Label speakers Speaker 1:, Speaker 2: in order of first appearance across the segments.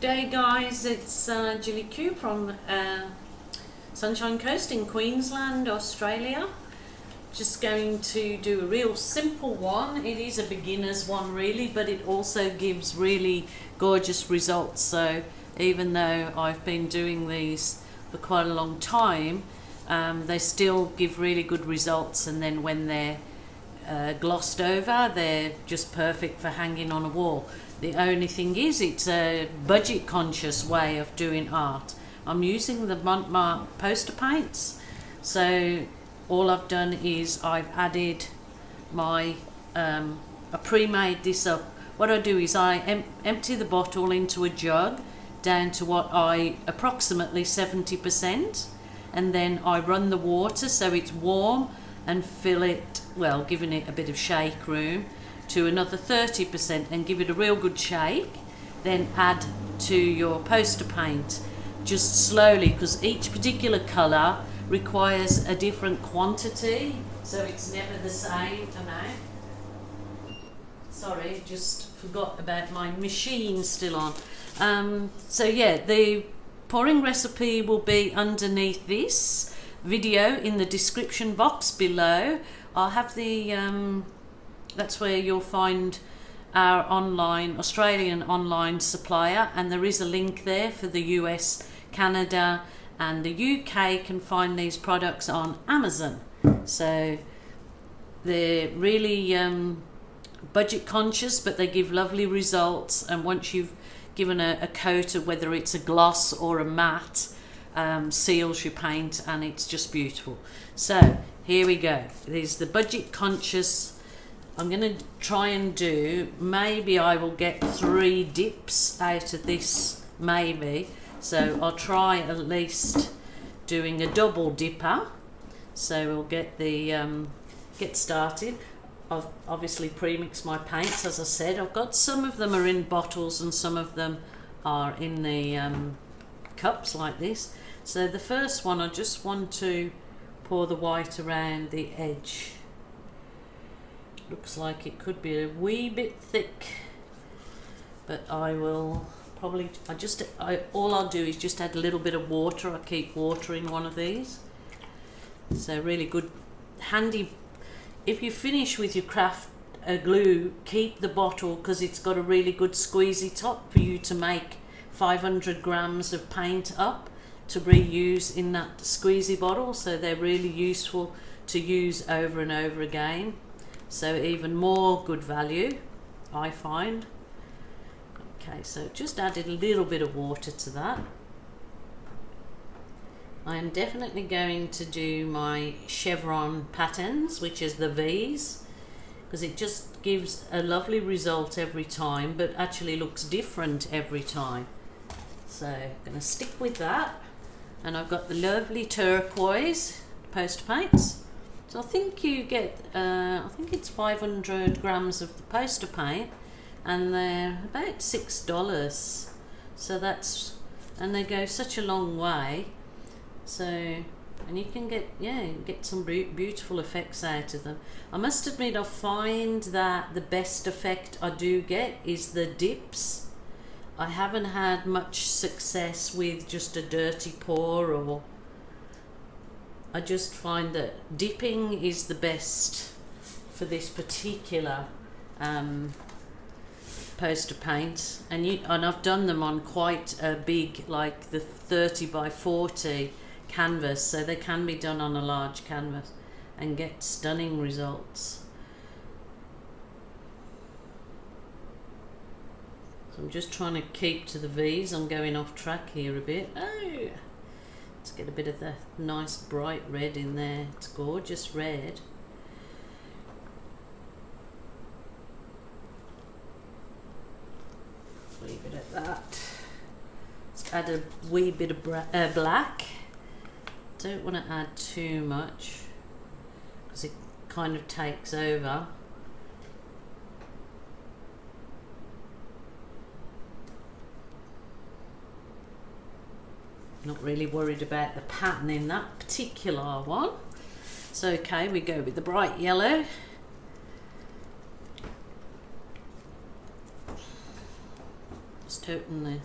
Speaker 1: day guys, it's Julie Q from Sunshine Coast in Queensland, Australia. Just going to do a real simple one. It is a beginner's one really, but it also gives really gorgeous results. So even though I've been doing these for quite a long time, they still give really good results, and then when they're glossed over, they're just perfect for hanging on a wall. The only thing is, it's a budget conscious way of doing art. I'm using the Mont poster paints, so all I've done is I've added my I pre-made this up. What I do is I empty the bottle into a jug down to what I approximately 70%, and then I run the water so it's warm and fill it, well, giving it a bit of shake room, to another 30% and give it a real good shake. Then add to your poster paint just slowly, because each particular colour requires a different quantity, so it's never the same amount. Sorry, just forgot about my machine still on. So yeah, the pouring recipe will be underneath this video in the description box below. I'll have the that's where you'll find our Australian online supplier, and there is a link there for the US, Canada and the UK can find these products on Amazon. So they're really budget conscious, but they give lovely results, and once you've given a coat of whether it's a gloss or a matte, seals your paint, and it's just beautiful. So here we go. There's the budget conscious. I'm going to try and do, maybe I will get 3 dips out of this, maybe. So I'll try at least doing a double dipper. So we'll get the get started. I've obviously pre-mixed my paints, as I said. I've got some of them are in bottles and some of them are in the cups like this. So the first one, I just want to pour the white around the edge. Looks like it could be a wee bit thick, but I will probably, all I'll do is just add a little bit of water. I keep watering one of these. So really good, handy. If you finish with your craft glue, keep the bottle, because it's got a really good squeezy top for you to make 500 grams of paint up to reuse in that squeezy bottle. So they're really useful to use over and over again. So even more good value, I find. Okay, so just added a little bit of water to that. I am definitely going to do my chevron patterns, which is the V's, because it just gives a lovely result every time, but actually looks different every time. So I'm going to stick with that. And I've got the lovely turquoise poster paints. So I think you get, I think it's 500 grams of the poster paint, and they're about $6. So that's, and they go such a long way. So, and you can get, yeah, get some beautiful effects out of them. I must admit, I find that the best effect I do get is the dips. I haven't had much success with just a dirty pour, or I just find that dipping is the best for this particular poster paint, and I've done them on quite a big, like the 30 by 40 canvas, so they can be done on a large canvas and get stunning results. So I'm just trying to keep to the V's. I'm going off track here a bit. Oh! Let's get a bit of the nice bright red in there. It's gorgeous red. Leave it at that. Let's add a wee bit of black. Don't want to add too much because it kind of takes over. Not really worried about the pattern in that particular one. So okay, we go with the bright yellow. Just open the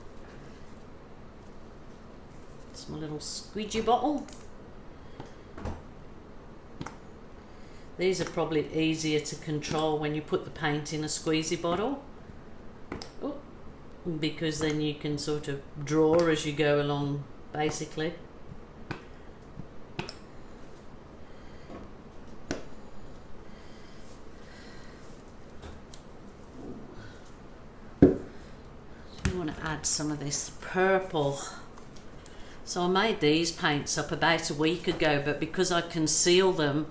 Speaker 1: my little squeegee bottle. These are probably easier to control when you put the paint in a squeezy bottle. Oh, because then you can sort of draw as you go along, basically. You want to add some of this purple. So I made these paints up about a week ago, but because I conceal them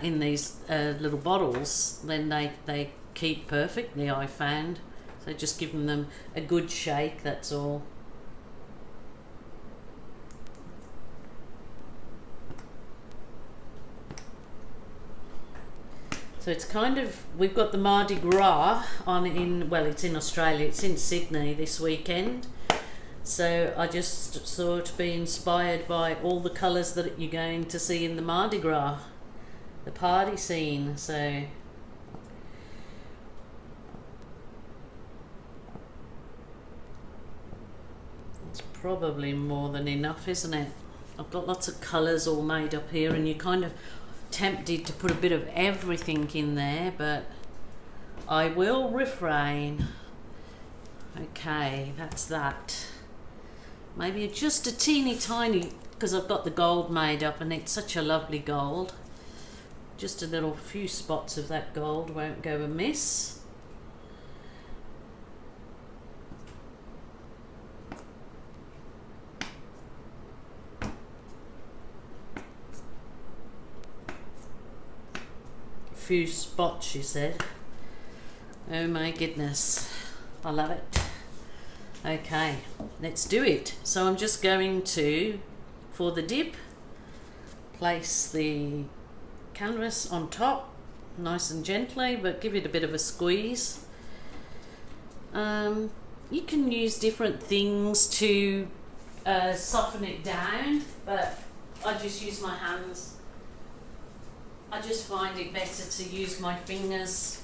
Speaker 1: in these little bottles, then they keep perfectly, I found. So just giving them a good shake, that's all. So it's kind of, we've got the Mardi Gras on in, well, it's in Australia, it's in Sydney this weekend. So I just thought to be inspired by all the colours that you're going to see in the Mardi Gras, the party scene. So it's probably more than enough, isn't it? I've got lots of colours all made up here, and you're kind of tempted to put a bit of everything in there, but I will refrain. Okay, that's that. Maybe just a teeny tiny, because I've got the gold made up and it's such a lovely gold. Just a little few spots of that gold won't go amiss. Few spots, she said. Oh my goodness, I love it. Okay, let's do it. So I'm just going to, for the dip, place the canvas on top nice and gently, but give it a bit of a squeeze. You can use different things to soften it down, but I just use my hands. I just find it better to use my fingers.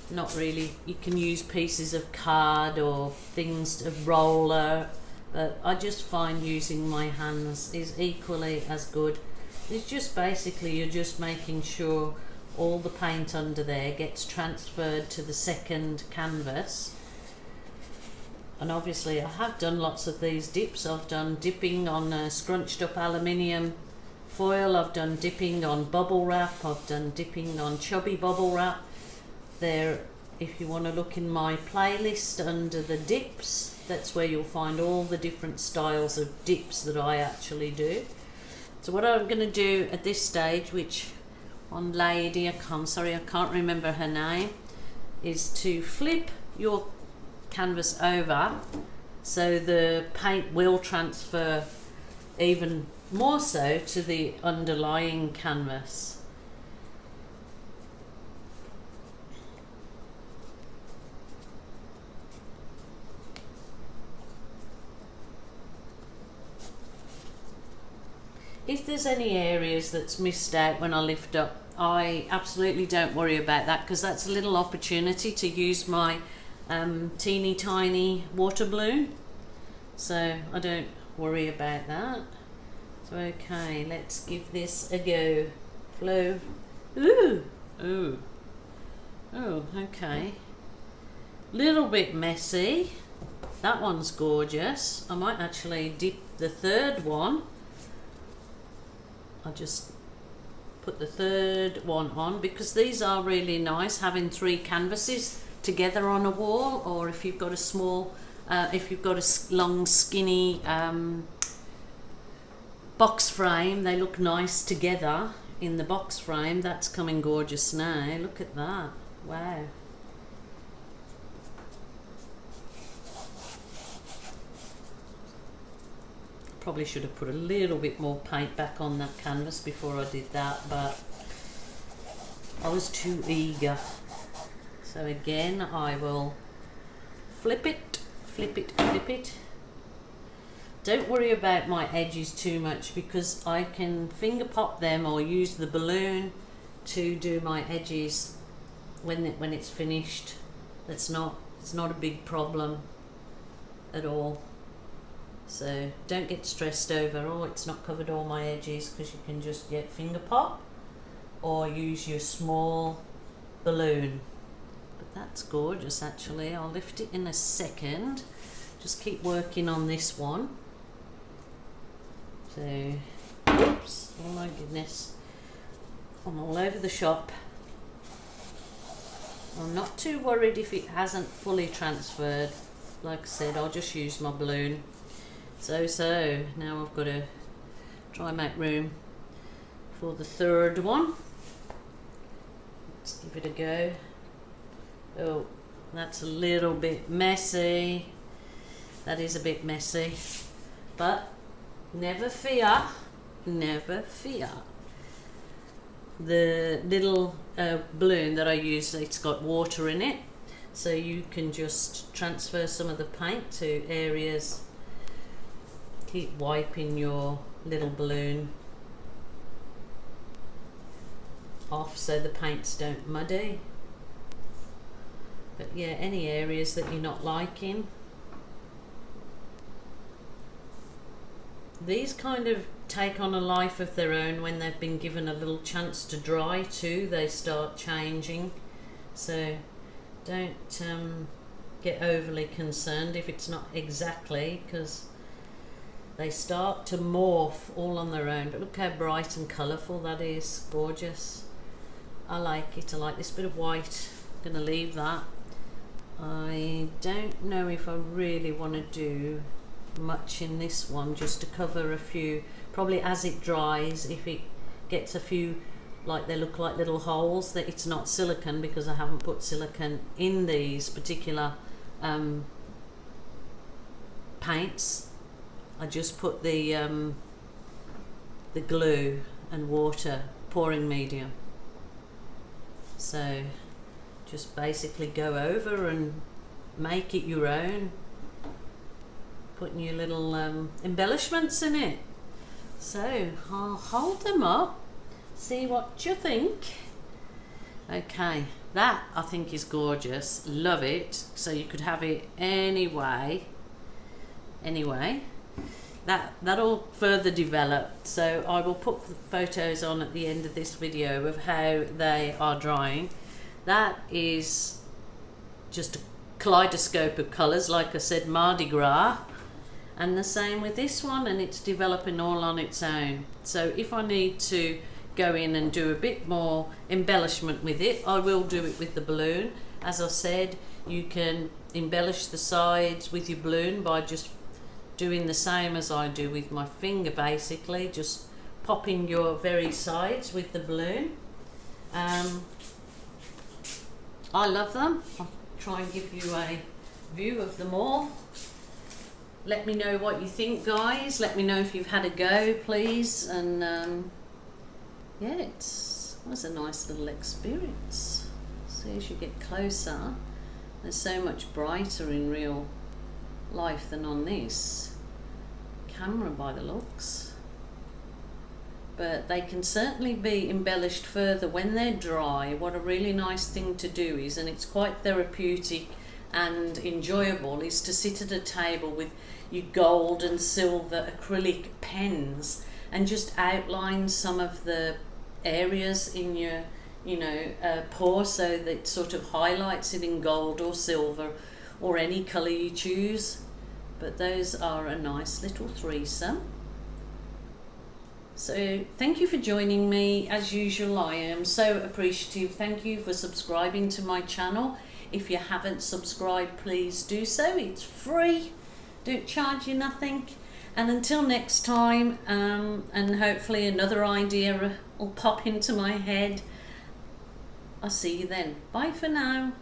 Speaker 1: Not really, you can use pieces of card or things, a roller, but I just find using my hands is equally as good. It's just basically, you're just making sure all the paint under there gets transferred to the second canvas. And obviously I have done lots of these dips. I've done dipping on scrunched up aluminium foil, I've done dipping on bubble wrap, I've done dipping on chubby bubble wrap. There, if you want to look in my playlist under the dips, that's where you'll find all the different styles of dips that I actually do. So what I'm going to do at this stage, which one lady, sorry I can't remember her name, is to flip your canvas over so the paint will transfer even more so to the underlying canvas. If there's any areas that's missed out when I lift up, I absolutely don't worry about that, because that's a little opportunity to use my teeny tiny water balloon, so I don't worry about that. So okay, let's give this a go. Flow. Ooh, ooh, oh, okay. Little bit messy. That one's gorgeous. I might actually dip the third one. I'll just put the third one on, because these are really nice, having three canvases together on a wall, or if you've got a small, if you've got a long skinny box frame, they look nice together in the box frame. That's coming gorgeous now. Look at that. Wow. Probably should have put a little bit more paint back on that canvas before I did that, but I was too eager. So again, I will flip it, flip it, flip it. Don't worry about my edges too much, because I can finger pop them or use the balloon to do my edges when it's finished. It's not a big problem at all. So don't get stressed over, oh, it's not covered all my edges, because you can just get finger pop or use your small balloon. But that's gorgeous actually. I'll lift it in a second. Just keep working on this one. So, oops, oh my goodness. I'm all over the shop. I'm not too worried if it hasn't fully transferred. Like I said, I'll just use my balloon. So now I've got to try and make room for the third one. Let's give it a go. Oh, that's a little bit messy. That is a bit messy, but never fear, never fear. The little balloon that I use, it's got water in it, so you can just transfer some of the paint to areas. Keep wiping your little balloon off so the paints don't muddy. But yeah, any areas that you're not liking. These kind of take on a life of their own when they've been given a little chance to dry too. They start changing, so don't get overly concerned if it's not exactly, because they start to morph all on their own. But look how bright and colourful that is. Gorgeous. I like it. I like this bit of white. I'm going to leave that. I don't know if I really want to do much in this one, just to cover a few. Probably as it dries, if it gets a few, like they look like little holes, that it's not silicone, because I haven't put silicone in these particular paints. I just put the glue and water pouring medium. So just basically go over and make it your own, putting your little embellishments in it. So I'll hold them up, see what you think. Okay, that I think is gorgeous. Love it. So you could have it anyway. That'll further develop, so I will put the photos on at the end of this video of how they are drying. That is just a kaleidoscope of colours, like I said, Mardi Gras, and the same with this one, and it's developing all on its own. So if I need to go in and do a bit more embellishment with it, I will do it with the balloon. As I said, you can embellish the sides with your balloon by just doing the same as I do with my finger, basically just popping your very sides with the balloon. I love them. I'll try and give you a view of them all. Let me know what you think, guys. Let me know if you've had a go, please. And yeah, it was a nice little experience. So as you get closer, they're so much brighter in real life than on this camera by the looks, but they can certainly be embellished further when they're dry. What a really nice thing to do is, and it's quite therapeutic and enjoyable, is to sit at a table with your gold and silver acrylic pens and just outline some of the areas in your pour, so that it sort of highlights it in gold or silver or any colour you choose. But those are a nice little threesome. So thank you for joining me. As usual, I am so appreciative. Thank you for subscribing to my channel. If you haven't subscribed, please do so. It's free. Don't charge you nothing. And until next time, and hopefully another idea will pop into my head. I'll see you then. Bye for now.